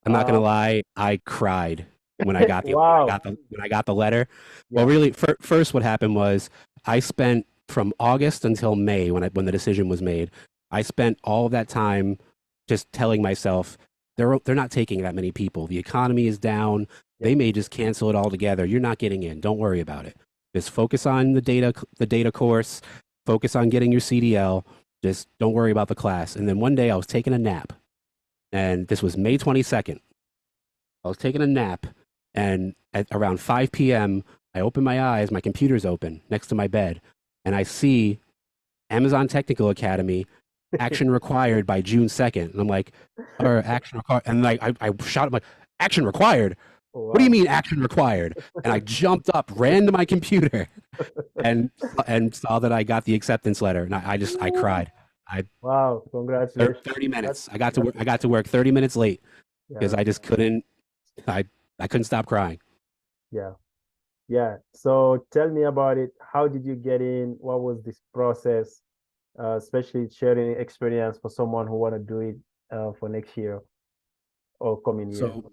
I'm not gonna lie, I cried when I got the Wow. when I got the letter. Well, Yeah. really, first what happened was I spent from August until May when the decision was made. I spent all of that time just telling myself they're not taking that many people. The economy is down. Yeah. They may just cancel it altogether. You're not getting in. Don't worry about it. Just focus on the data course. Focus on getting your CDL. Just don't worry about the class. And then one day I was taking a nap, and this was May 22nd. I was taking a nap, and at around 5 p.m., I open my eyes, my computer's open next to my bed, and I see Amazon Technical Academy, action required by June 2nd. And I'm like, or action required. And like, I shot him like, action required? What do you Wow. mean action required? And I jumped up, ran to my computer, and saw that I got the acceptance letter. And I cried. I Wow. Congratulations. 30 That's minutes. that's I got to work 30 minutes late because yeah. I just couldn't I I couldn't stop crying. Yeah. Yeah. So tell me about it. How did you get in? What was this process? Especially sharing experience for someone who want to do it for next year or coming years. So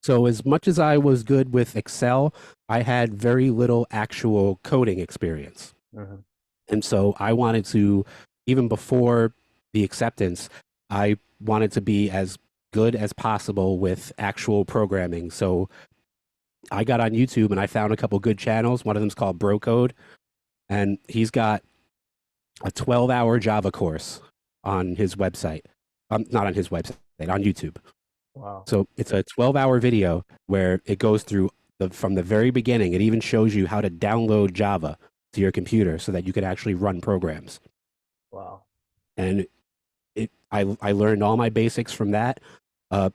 so as much as I was good with Excel, I had very little actual coding experience. Mhm. And so I wanted to, even before the acceptance, I wanted to be as good as possible with actual programming. So I got on YouTube and I found a couple good channels. One of them's called Bro Code, and he's got a 12-hour Java course on his website. Not on his website, on YouTube. Wow. So it's a 12-hour video where it goes through from the very beginning. It even shows you how to download Java to your computer so that you could actually run programs. Wow. And I learned all my basics from that. Uh,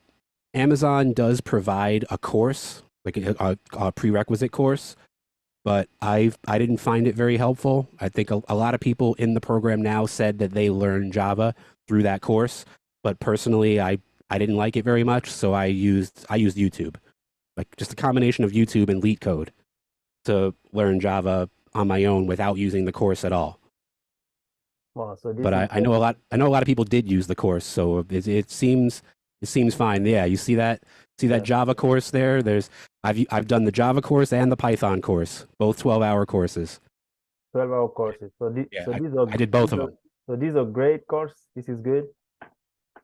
Amazon does provide a course, like a prerequisite course, but I didn't find it very helpful. I think a lot of people in the program now said that they learned Java through that course, but personally, I didn't like it very much, so I used YouTube, like just a combination of YouTube and Leet Code to learn Java on my own without using the course at all. Wow. So this But is I know a lot of people did use the course, so it seems fine. Yeah, you see that yeah, Java course there. I've done the Java course and the Python course, both 12-hour courses. 12-hour courses. Yeah, So I did both of them. these are great course. This is good.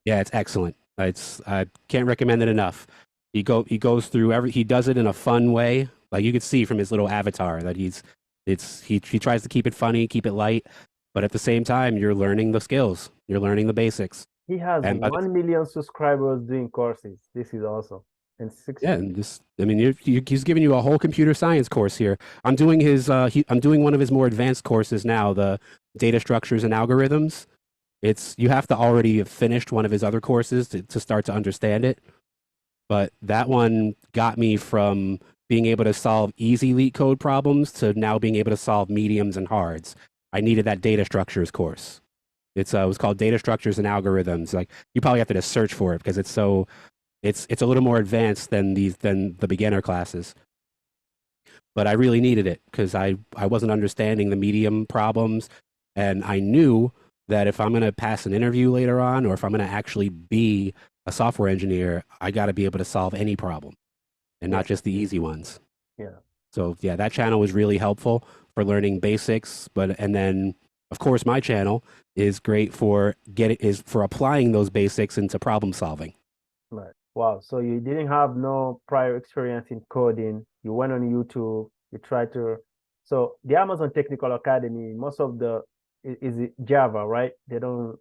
Yeah, it's excellent. I can't recommend it enough. He goes through he does it in a fun way. Like you could see from his little avatar that he tries to keep it funny, keep it light, but at the same time you're learning the skills. You're learning the basics. He has And but 1 million subscribers doing courses. This is awesome. And yeah, 60. and just I mean he's giving you a whole computer science course here. I'm doing I'm doing one of his more advanced courses now, the data structures and algorithms. It's you have to already have finished one of his other courses to start to understand it. But that one got me from being able to solve easy leak code problems to now being able to solve mediums and hards. I needed that data structures course. It was called data structures and algorithms. Like you probably have to just search for it because it's a little more advanced than the beginner classes. But I really needed it because I wasn't understanding the medium problems, and I knew that if I'm going to pass an interview later on, or if I'm going to actually be a software engineer, I got to be able to solve any problem and Yeah, not just the easy ones. yeah. So yeah, that channel was really helpful for learning basics. But and then of course my channel is great for applying those basics into problem solving. Right. Wow. So you didn't have no prior experience in coding. You went on YouTube. You tried to. So the Amazon Technical Academy, most of the is it Java, right? They don't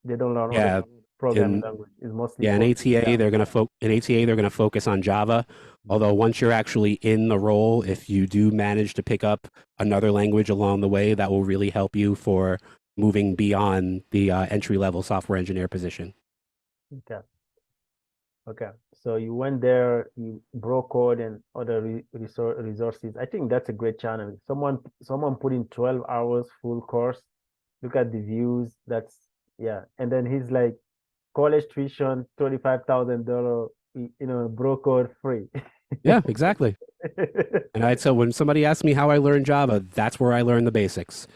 learn other Yeah, programming in language. It's mostly yeah, in for ATA Java. they're gonna focus on Java. Mhm. Although once you're actually in the role, if you do manage to pick up another language along the way, that will really help you for moving beyond the entry level software engineer position. Okay. Okay. So you went there, you broke code and other resources. I think that's a great channel. Someone put in 12 hours full course. Look at the views. That's yeah. And then he's like college tuition, $25,000, broke code free. Yeah, exactly. And so when somebody asks me how I learned Java, that's where I learned the basics.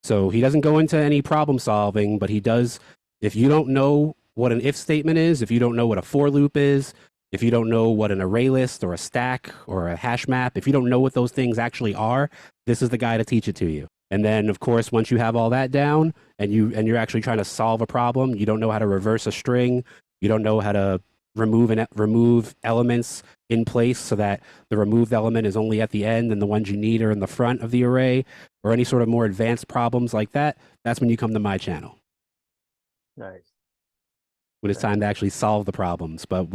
So he doesn't go into any problem solving, but he does. If you don't know what an if statement is, if you don't know what a for loop is, if you don't know what an array list or a stack or a hash map, if you don't know what those things actually are, this is the guy to teach it to you. And then, of course, once you have all that down and you're actually trying to solve a problem, you don't know how to reverse a string, you don't know how to remove elements in place so that the removed element is only at the end and the ones you need are in the front of the array, or any sort of more advanced problems like that, that's when you come to my channel. Nice. When it's time to actually solve the problems. But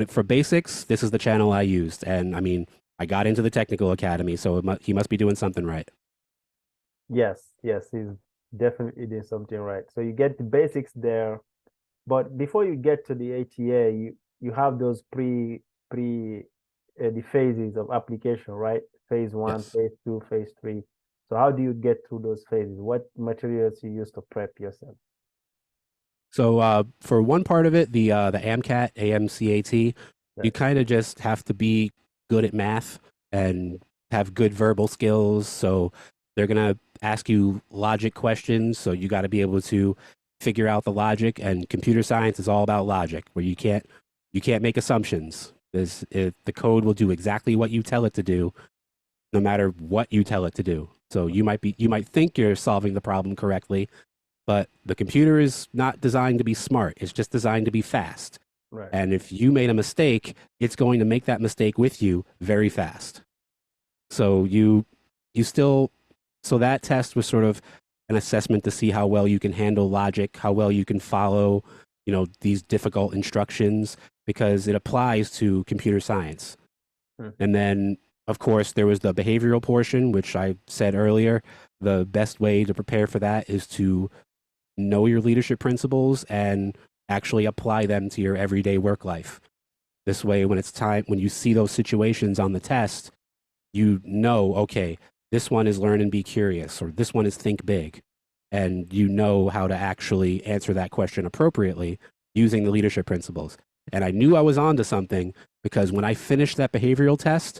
for basics, this is the channel I used. And I mean, I got into the technical academy, so he must be doing something right. Yes, yes, he's definitely doing something right. So you get the basics there, but before you get to the ATA, you have those the phases of application, right? Phase one, Yes. phase two, phase three. So how do you get through those phases? What materials you use to prep yourself? So for one part of it, the AMCAT, AMCAT, you Right. kind of just have to be good at math and have good verbal skills. So they're gonna ask you logic questions. So you got to be able to figure out the logic. And computer science is all about logic, where you can't make assumptions. The code will do exactly what you tell it to do, no matter what you tell it to do. So you might think you're solving the problem correctly, but the computer is not designed to be smart. It's just designed to be fast. Right. And if you made a mistake, it's going to make that mistake with you very fast. So you still so that test was sort of an assessment to see how well you can handle logic, how well you can follow, these difficult instructions, because it applies to computer science. Hmm. And then, of course, there was the behavioral portion, which I said earlier. The best way to prepare for that is to know your leadership principles and actually apply them to your everyday work life. This way, when you see those situations on the test, you know, okay, this one is learn and be curious, or this one is think big. And you know how to actually answer that question appropriately using the leadership principles. And I knew I was onto something because when I finished that behavioral test,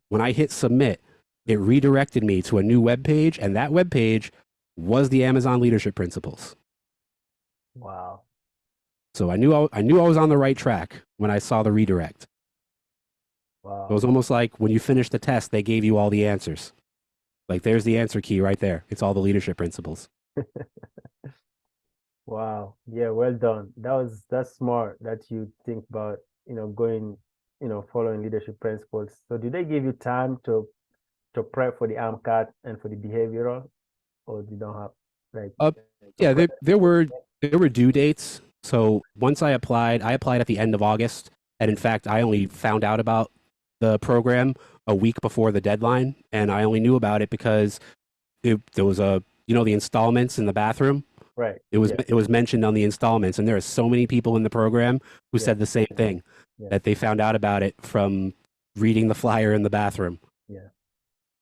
when I hit submit, it redirected me to a new web page, and that web page was the Amazon leadership principles. Wow. So I knew I was on the right track when I saw the redirect. It Wow. was almost like when you finished the test, they gave you all the answers. Like, there's the answer key right there. It's all the leadership principles. Wow. Yeah, well done. That's smart that you think about, going, following leadership principles. So did they give you time to prep for the AMCAT and for the behavioral, or you don't have like Uh, to yeah, prep? there were due dates. So once I applied at the end of August, and in fact, I only found out about the program a week before the deadline, and I only knew about it because there was the installments in the bathroom. Right. It was Yeah. it was mentioned on the installments, and there are so many people in the program who Yeah. said the same thing, Yeah. that they found out about it from reading the flyer in the bathroom. Yeah.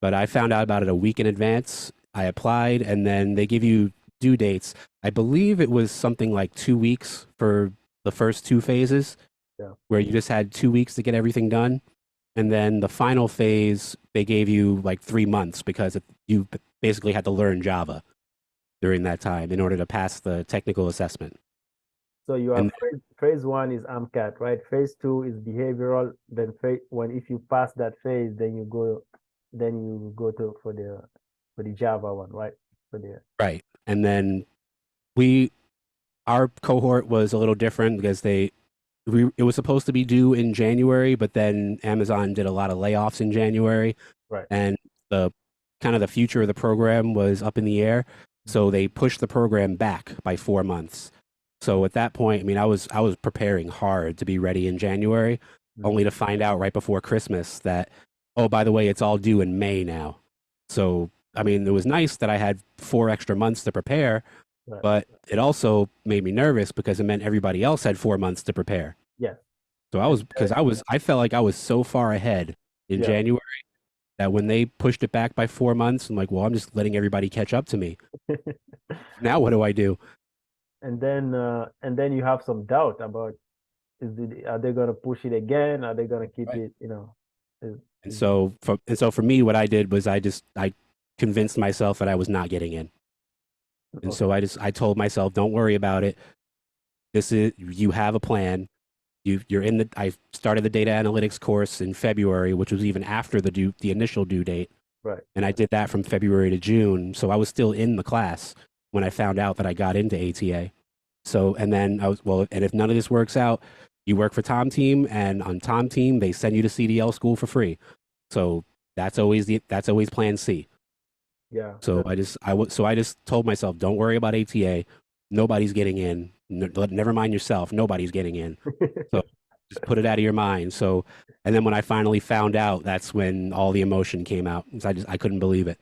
But I found out about it a week in advance. I applied, and then they give you due dates. I believe it was something like 2 weeks for the first two phases, Yeah. where you just had 2 weeks to get everything done. And then the final phase, they gave you like 3 months because you basically had to learn Java during that time in order to pass the technical assessment. So you have And phase one is AMCAT, right? Phase two is behavioral. Then if you pass that phase, then you go to for the Java one, right? For the right. And then we our cohort was a little different because it was supposed to be due in January, but then Amazon did a lot of layoffs in January, right. and the kind of the future of the program was up in the air. So they pushed the program back by 4 months. So at that point, I mean, I was preparing hard to be ready in January, only to find out right before Christmas that, oh, by the way, it's all due in May now. So I mean, it was nice that I had 4 extra months to prepare, Right. but it also made me nervous because it meant everybody else had 4 months to prepare. Yes. So And I felt like I was so far ahead in yeah. January that when they pushed it back by 4 months, I'm like, well, I'm just letting everybody catch up to me. Now what do I do? And then you have some doubt about are they gonna push it again? Are they gonna keep Right. it, is, And is, so for me, what I did was I convinced myself that I was not getting in. And okay. so I told myself, don't worry about it. this is, you have a plan. You're in the, I started the data analytics course in February, which was even after the initial due date. Right. And I did that from February to June. So I was still in the class when I found out that I got into ATA. So, and then I was, well, and if none of this works out, you work for Tom Team, and on Tom Team, they send you to CDL school for free. So that's always plan C. Yeah. So I just told myself, don't worry about ATA. Nobody's getting in. Never mind yourself. Nobody's getting in. So just put it out of your mind. So, and then when I finally found out, that's when all the emotion came out. I couldn't believe it.